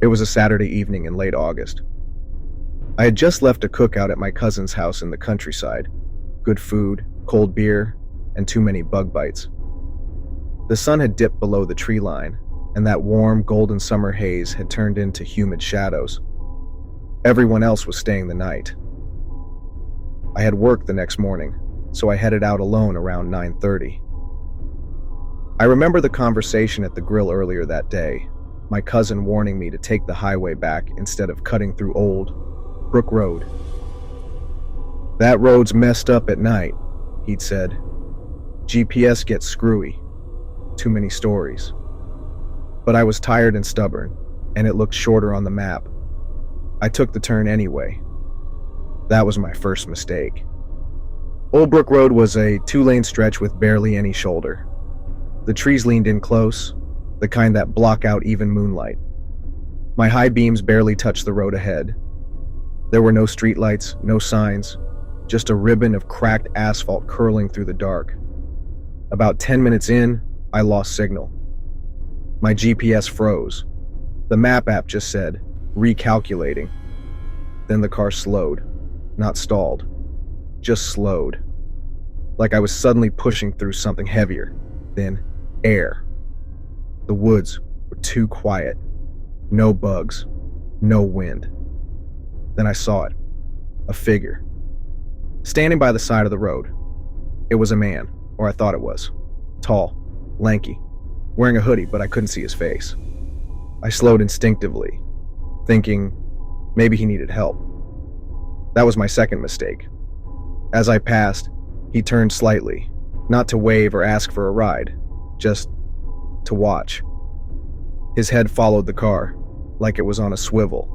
It was a Saturday evening in late August. I had just left a cookout at my cousin's house in the countryside. Good food, cold beer, and too many bug bites. The sun had dipped below the tree line, and that warm, golden summer haze had turned into humid shadows. Everyone else was staying the night. I had work the next morning, so I headed out alone around 9:30. I remember the conversation at the grill earlier that day, my cousin warning me to take the highway back instead of cutting through Old Brook Road. "That road's messed up at night," he'd said. "GPS gets screwy. Too many stories." But I was tired and stubborn, and it looked shorter on the map. I took the turn anyway. That was my first mistake. Old Brook Road was a 2-lane stretch with barely any shoulder. The trees leaned in close, the kind that block out even moonlight. My high beams barely touched the road ahead. There were no streetlights, no signs, just a ribbon of cracked asphalt curling through the dark. About 10 minutes in, I lost signal. My GPS froze. The map app just said, "Recalculating." Then the car slowed. Not stalled. Just slowed. Like I was suddenly pushing through something heavier. Then air. The woods were too quiet. No bugs. No wind. Then I saw it. A figure. Standing by the side of the road. It was a man, or I thought it was. Tall. Lanky. Wearing a hoodie, but I couldn't see his face. I slowed instinctively, thinking maybe he needed help. That was my second mistake. As I passed, he turned slightly, not to wave or ask for a ride, just to watch. His head followed the car, like it was on a swivel.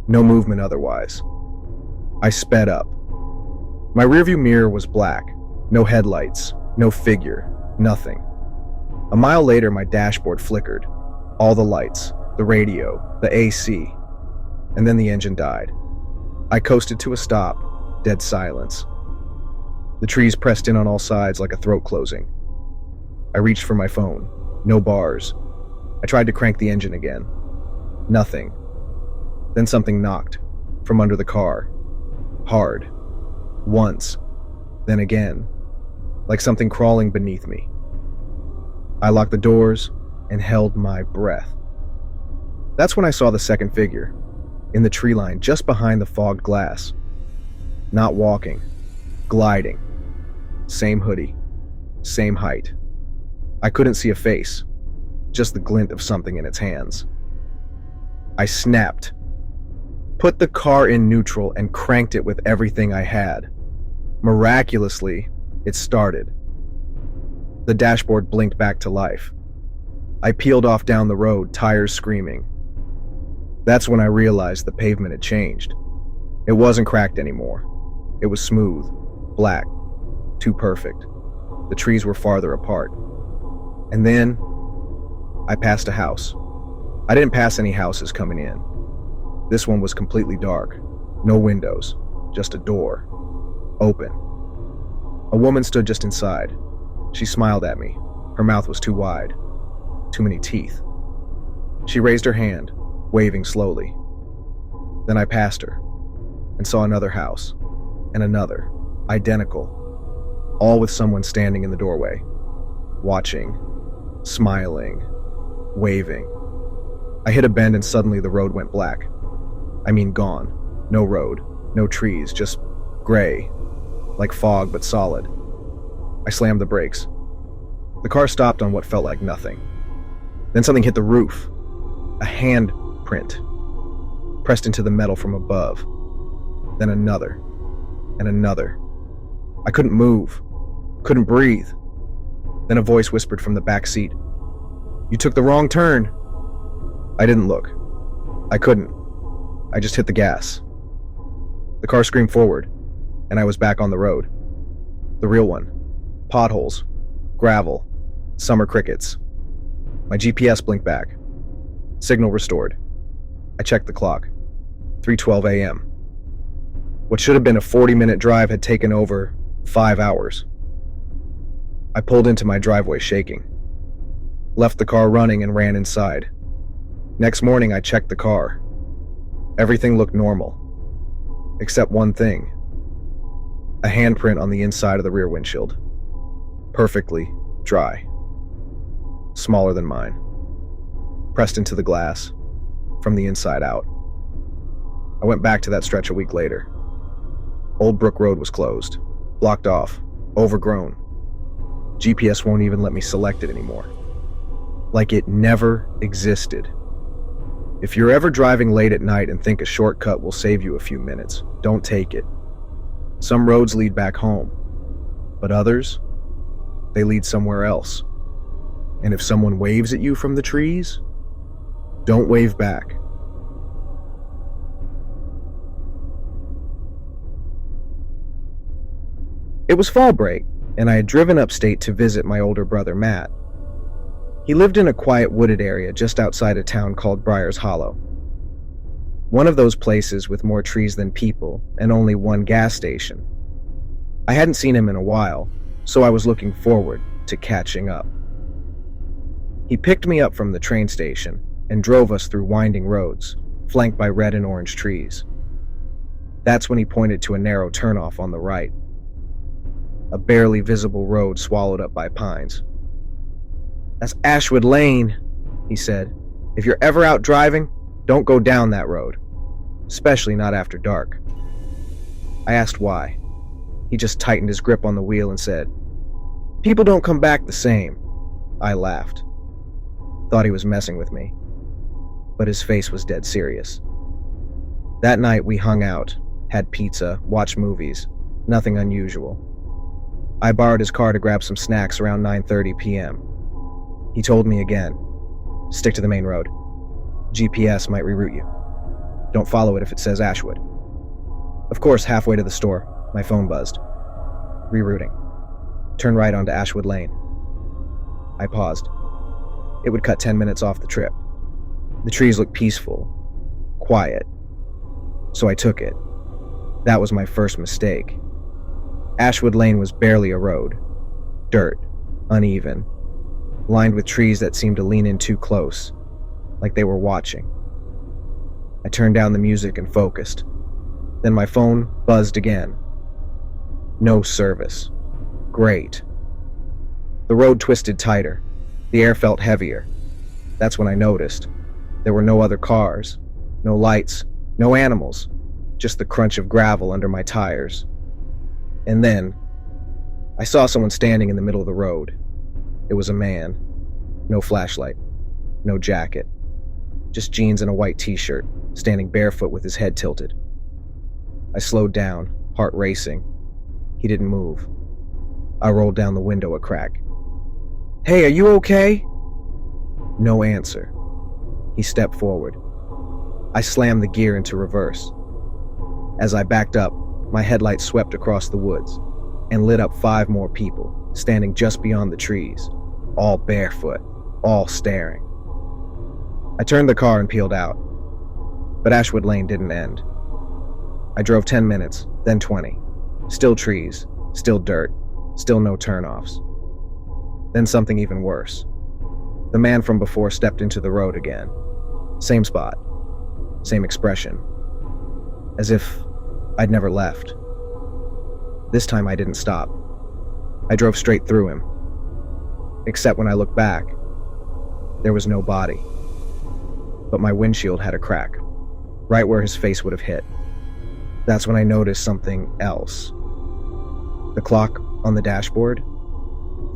No movement otherwise. I sped up. My rearview mirror was black. No headlights, no figure, nothing. A mile later, my dashboard flickered. All the lights, the radio, the AC, and then the engine died. I coasted to a stop, dead silence. The trees pressed in on all sides like a throat closing. I reached for my phone. No bars. I tried to crank the engine again. Nothing. Then something knocked, from under the car. Hard. Once. Then again. Like something crawling beneath me. I locked the doors and held my breath. That's when I saw the second figure, in the tree line just behind the fogged glass. Not walking. Gliding. Same hoodie. Same height. I couldn't see a face, just the glint of something in its hands. I snapped, put the car in neutral and cranked it with everything I had. Miraculously, it started. The dashboard blinked back to life. I peeled off down the road, tires screaming. That's when I realized the pavement had changed. It wasn't cracked anymore. It was smooth, black, too perfect. The trees were farther apart. And then, I passed a house. I didn't pass any houses coming in. This one was completely dark. No windows, just a door. Open. A woman stood just inside. She smiled at me. Her mouth was too wide. Too many teeth. She raised her hand, waving slowly. Then I passed her, and saw another house, and another, identical, all with someone standing in the doorway, watching, smiling, waving. I hit a bend and suddenly the road went black. I mean gone. No road, no trees, just gray, like fog but solid. I slammed the brakes. The car stopped on what felt like nothing. Then something hit the roof. A hand print, pressed into the metal from above. Then another, and another. I couldn't move, couldn't breathe. Then a voice whispered from the back seat, "You took the wrong turn." I didn't look. I couldn't. I just hit the gas. The car screamed forward, and I was back on the road. The real one. Potholes, gravel, summer crickets. My GPS blinked back. Signal restored. I checked the clock. 3:12 a.m. What should have been a 40-minute drive had taken over 5 hours. I pulled into my driveway shaking. Left the car running and ran inside. Next morning, I checked the car. Everything looked normal, except one thing: a handprint on the inside of the rear windshield. Perfectly dry. Smaller than mine. Pressed into the glass, from the inside out. I went back to that stretch a week later. Old Brook Road was closed, blocked off, overgrown. GPS won't even let me select it anymore. Like it never existed. If you're ever driving late at night and think a shortcut will save you a few minutes, don't take it. Some roads lead back home, but others, they lead somewhere else. And if someone waves at you from the trees, don't wave back. It was fall break, and I had driven upstate to visit my older brother, Matt. He lived in a quiet wooded area just outside a town called Briar's Hollow. One of those places with more trees than people and only one gas station. I hadn't seen him in a while, so I was looking forward to catching up. He picked me up from the train station and drove us through winding roads, flanked by red and orange trees. That's when he pointed to a narrow turnoff on the right. A barely visible road swallowed up by pines. "That's Ashwood Lane," he said. "If you're ever out driving, don't go down that road, especially not after dark." I asked why. He just tightened his grip on the wheel and said, "People don't come back the same." I laughed. Thought he was messing with me, but his face was dead serious. That night we hung out, had pizza, watched movies, nothing unusual. I borrowed his car to grab some snacks around 9:30 p.m. He told me again, "Stick to the main road. GPS might reroute you. Don't follow it if it says Ashwood." Of course, halfway to the store, my phone buzzed. Rerouting. Turn right onto Ashwood Lane. I paused. It would cut 10 minutes off the trip. The trees looked peaceful, quiet. So I took it. That was my first mistake. Ashwood Lane was barely a road. Dirt, uneven, lined with trees that seemed to lean in too close, like they were watching. I turned down the music and focused. Then my phone buzzed again. No service. Great. The road twisted tighter. The air felt heavier. That's when I noticed. There were no other cars, no lights, no animals, just the crunch of gravel under my tires. And then, I saw someone standing in the middle of the road. It was a man. No flashlight, no jacket, just jeans and a white t-shirt, standing barefoot with his head tilted. I slowed down, heart racing. He didn't move. I rolled down the window a crack. "Hey, are you okay?" No answer. He stepped forward. I slammed the gear into reverse. As I backed up, my headlights swept across the woods and lit up 5 more people, standing just beyond the trees, all barefoot, all staring. I turned the car and peeled out, but Ashwood Lane didn't end. I drove 10 minutes, then 20. Still trees, still dirt, still no turnoffs. Then something even worse. The man from before stepped into the road again. Same spot, same expression, as if I'd never left. This time I didn't stop. I drove straight through him. Except when I looked back, there was no body. But my windshield had a crack, right where his face would have hit. That's when I noticed something else. The clock on the dashboard,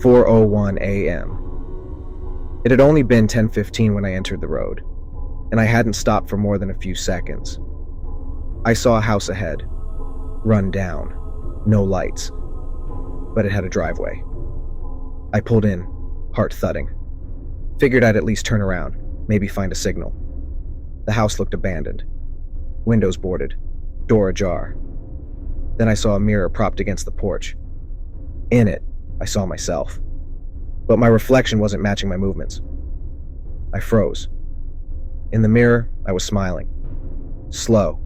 4:01 a.m. It had only been 10:15 when I entered the road, and I hadn't stopped for more than a few seconds. I saw a house ahead, run down, no lights, but it had a driveway. I pulled in, heart thudding. Figured I'd at least turn around, maybe find a signal. The house looked abandoned. Windows boarded, door ajar. Then I saw a mirror propped against the porch. In it, I saw myself. But my reflection wasn't matching my movements. I froze. In the mirror, I was smiling. Slow,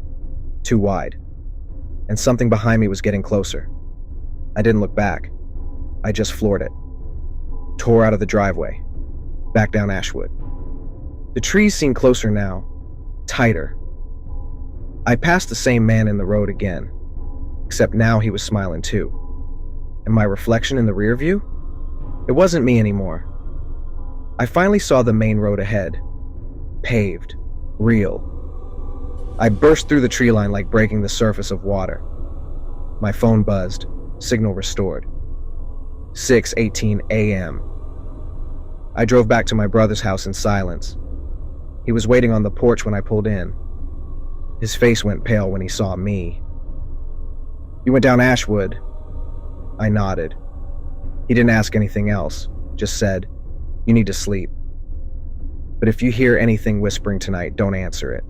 too wide. And something behind me was getting closer. I didn't look back. I just floored it. Tore out of the driveway. Back down Ashwood. The trees seemed closer now, tighter. I passed the same man in the road again, except now he was smiling too. And my reflection in the rear view? It wasn't me anymore. I finally saw the main road ahead. Paved. Real. I burst through the tree line like breaking the surface of water. My phone buzzed. Signal restored. 6:18 a.m. I drove back to my brother's house in silence. He was waiting on the porch when I pulled in. His face went pale when he saw me. "You went down Ashwood?" I nodded. He didn't ask anything else, just said, "You need to sleep. But if you hear anything whispering tonight, don't answer it.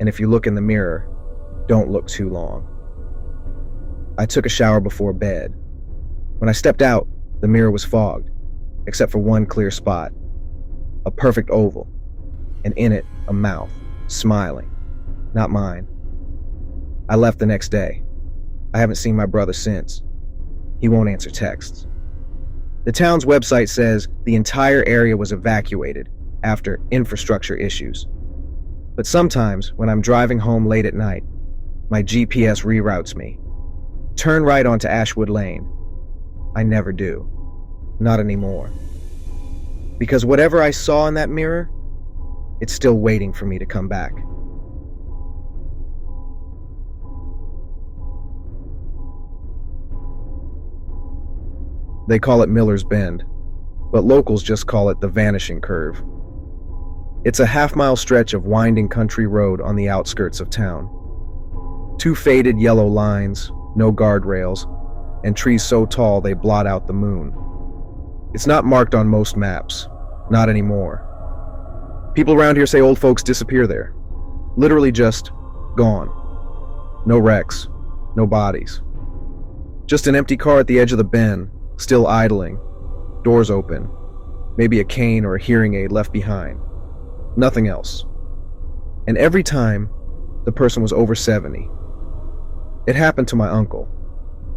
And if you look in the mirror, don't look too long." I took a shower before bed. When I stepped out, the mirror was fogged, except for one clear spot. A perfect oval, and in it, a mouth, smiling. Not mine. I left the next day. I haven't seen my brother since. He won't answer texts. The town's website says the entire area was evacuated after infrastructure issues. But sometimes, when I'm driving home late at night, my GPS reroutes me. Turn right onto Ashwood Lane. I never do. Not anymore. Because whatever I saw in that mirror, it's still waiting for me to come back. They call it Miller's Bend, but locals just call it the Vanishing Curve. It's a half-mile stretch of winding country road on the outskirts of town. Two faded yellow lines, no guardrails, and trees so tall they blot out the moon. It's not marked on most maps, not anymore. People around here say old folks disappear there. Literally just gone. No wrecks, no bodies. Just an empty car at the edge of the bend, still idling, doors open, maybe a cane or a hearing aid left behind. Nothing else. And every time, the person was over 70. It happened to my uncle,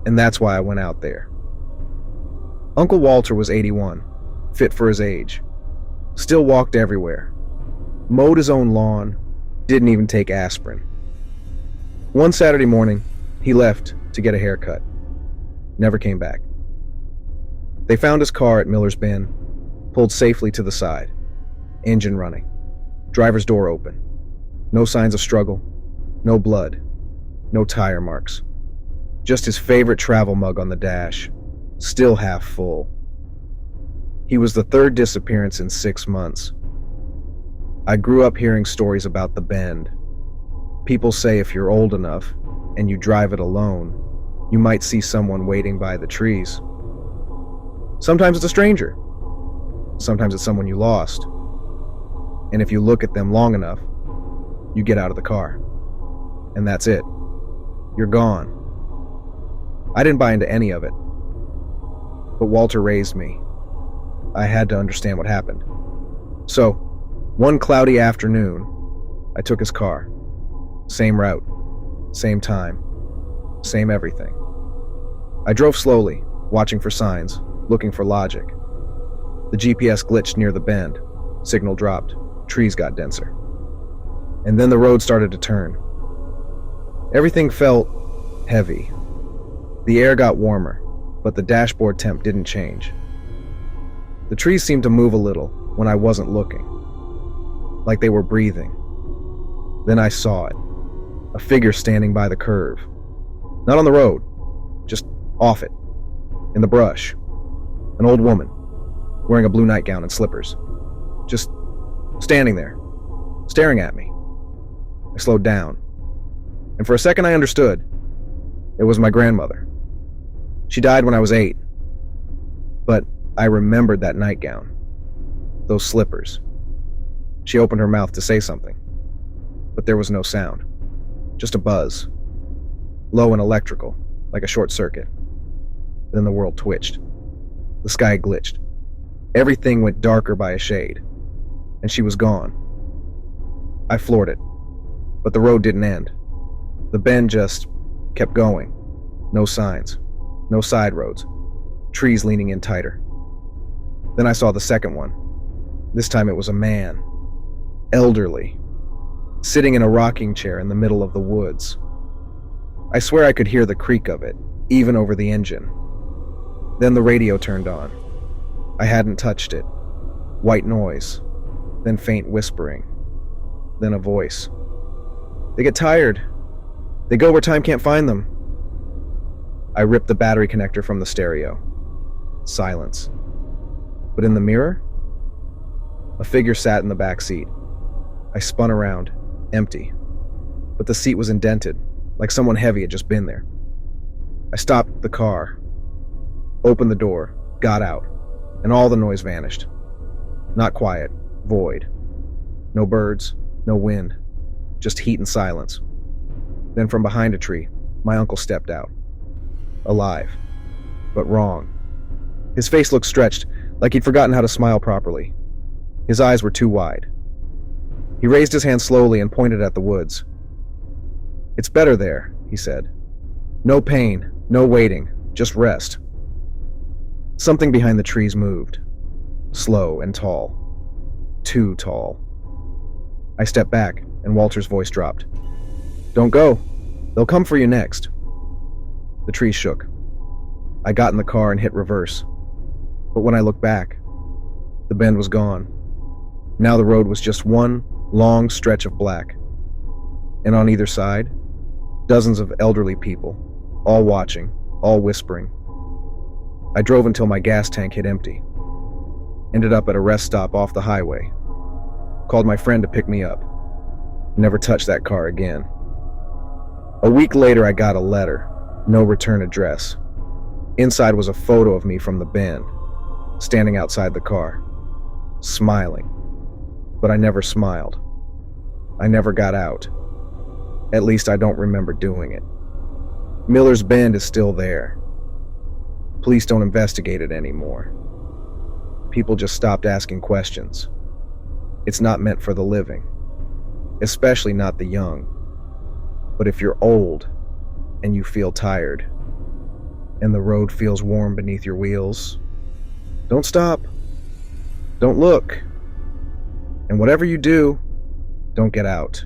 and that's why I went out there. Uncle Walter was 81, fit for his age, still walked everywhere, mowed his own lawn, didn't even take aspirin. One Saturday morning, he left to get a haircut. Never came back. They found his car at Miller's Bend, pulled safely to the side, engine running, driver's door open, no signs of struggle, no blood, no tire marks. Just his favorite travel mug on the dash, still half full. He was the third disappearance in 6 months. I grew up hearing stories about the Bend. People say if you're old enough and you drive it alone, you might see someone waiting by the trees. Sometimes it's a stranger. Sometimes it's someone you lost. And if you look at them long enough, you get out of the car. And that's it. You're gone. I didn't buy into any of it. But Walter raised me. I had to understand what happened. So, one cloudy afternoon, I took his car. Same route, same time, same everything. I drove slowly, watching for signs, looking for logic. The GPS glitched near the bend. Signal dropped. Trees got denser. And then the road started to turn. Everything felt heavy. The air got warmer, but the dashboard temp didn't change. The trees seemed to move a little when I wasn't looking, like they were breathing. Then I saw it, a figure standing by the curve. Not on the road, just off it, in the brush. An old woman, wearing a blue nightgown and slippers, just standing there, staring at me. I slowed down, and for a second I understood. It was my grandmother. She died when I was 8, but I remembered that nightgown, those slippers. She opened her mouth to say something, but there was no sound, just a buzz, low and electrical, like a short circuit. Then the world twitched. The sky glitched. Everything went darker by a shade, and she was gone. I floored it, but the road didn't end. The bend just kept going. No signs, no side roads, trees leaning in tighter. Then I saw the second one. This time it was a man, elderly, sitting in a rocking chair in the middle of the woods. I swear I could hear the creak of it, even over the engine. Then the radio turned on. I hadn't touched it. White noise, then faint whispering, then a voice. "They get tired. They go where time can't find them." I ripped the battery connector from the stereo. Silence. But in the mirror, a figure sat in the back seat. I spun around, empty. But the seat was indented, like someone heavy had just been there. I stopped the car, opened the door, got out, and all the noise vanished. Not quiet, void. No birds, no wind, just heat and silence. Then from behind a tree, my uncle stepped out. Alive, but wrong. His face looked stretched, like he'd forgotten how to smile properly. His eyes were too wide. He raised his hand slowly and pointed at the woods. "It's better there," he said. "No pain, no waiting, just rest." Something behind the trees moved. Slow and tall. Too tall. I stepped back, and Walter's voice dropped. "Don't go. They'll come for you next." The trees shook. I got in the car and hit reverse. But when I looked back, the bend was gone. Now the road was just one long stretch of black. And on either side, dozens of elderly people, all watching, all whispering. I drove until my gas tank hit empty. Ended up at a rest stop off the highway. Called my friend to pick me up. Never touched that car again. A week later, I got a letter. No return address. Inside was a photo of me from the bend, standing outside the car, smiling. But I never smiled. I never got out. At least I don't remember doing it. Miller's Bend is still there. Police don't investigate it anymore. People just stopped asking questions. It's not meant for the living, especially not the young. But if you're old and you feel tired, and the road feels warm beneath your wheels, don't stop. Don't look. And whatever you do, don't get out.